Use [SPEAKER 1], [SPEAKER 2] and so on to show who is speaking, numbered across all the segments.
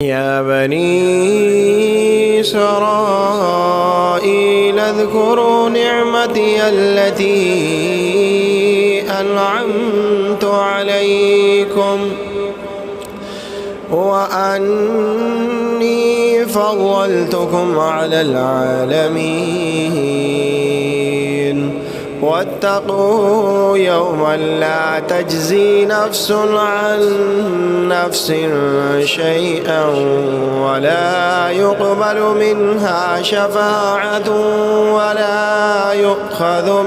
[SPEAKER 1] يا بني إسرائيل اذكروا نعمتي التي أنعمت عليكم وأني فضلتكم على العالمين واتقوا يوما لا تجزي نفس عن نفس شيئا ولا يقبل منها شفاعة ولا يؤخذ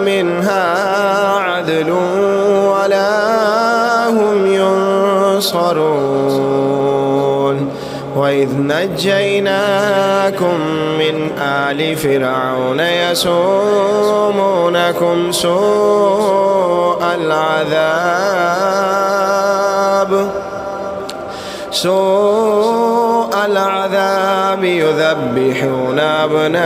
[SPEAKER 1] منها عدل ولا هم ينصرون. وإذ نجيناكم من آل فرعون يسومونكم سوء العذاب يذبحون أبناءكم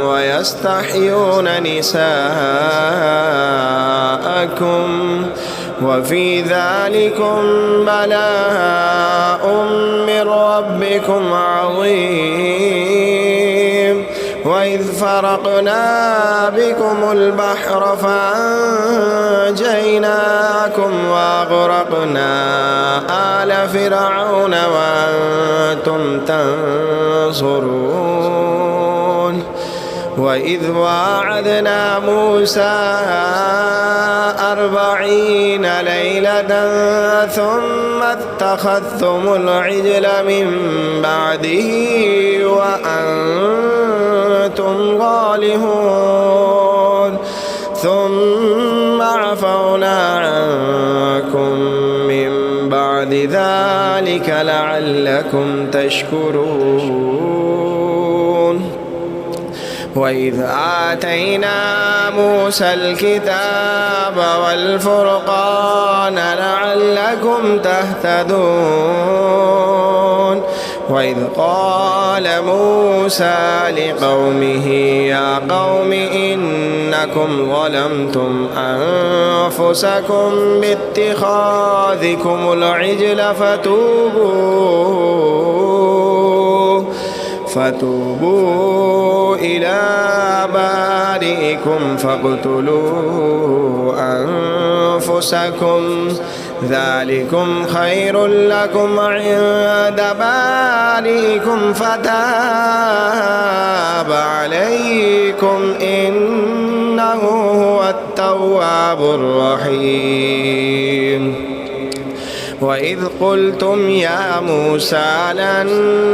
[SPEAKER 1] ويستحيون نساءكم وفي ذلكم بلاء من ربكم عظيم. وإذ فرقنا بكم البحر فأنجيناكم وأغرقنا آل فرعون وأنتم تنظرون. وإذ واعدنا موسى 40 ليلة ثم اتخذتم العجل من بعده وأنتم ظالمون ثم عفونا عنكم من بعد ذلك لعلكم تشكرون. وإذ آتينا موسى الكتاب والفرقان لعلكم تهتدون. وإذ قال موسى لقومه يا قوم إنكم ظلمتم أنفسكم باتخاذكم العجل فتوبوا إلى بارئكم فاقتلوا أنفسكم ذلكم خير لكم عند بارئكم فتاب عليكم إنه هو التواب الرحيم. وإذ قلتم يا موسى لن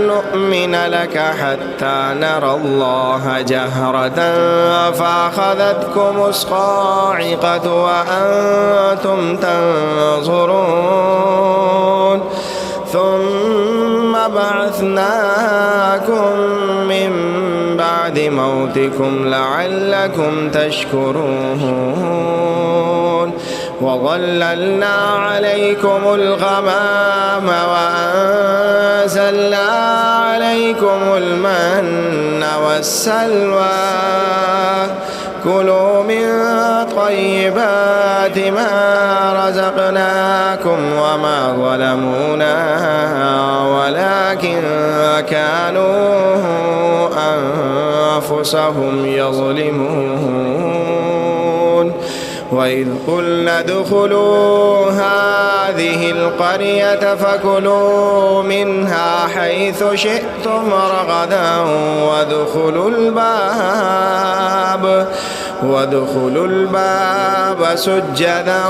[SPEAKER 1] نؤمن لك حتى نرى الله جهرة فأخذتكم الصاعقة وأنتم تنظرون ثم بعثناكم من بعد موتكم لعلكم تشكرون. وظللنا عليكم الغمام وأنزلنا عليكم المن والسلوى كلوا من طيبات ما رزقناكم وما ظلمونا ولكن كانوا أنفسهم يظلمون. وإذ قلنا ادخلوا هذه القرية فكلوا منها حيث شئتم رغدا وادخلوا الباب سجدا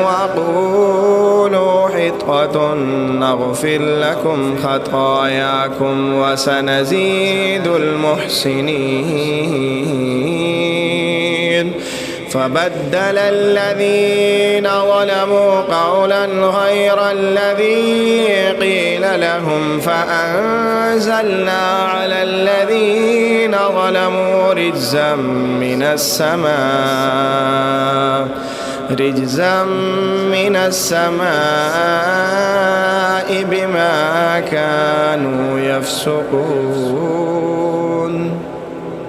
[SPEAKER 1] وقولوا حطة نغفر لكم خطاياكم وسنزيد المحسنين. فبدل الذين ظلموا قولا غير الذي قيل لهم فأنزلنا على الذين ظلموا رجزا من السماء بما كانوا يفسقون.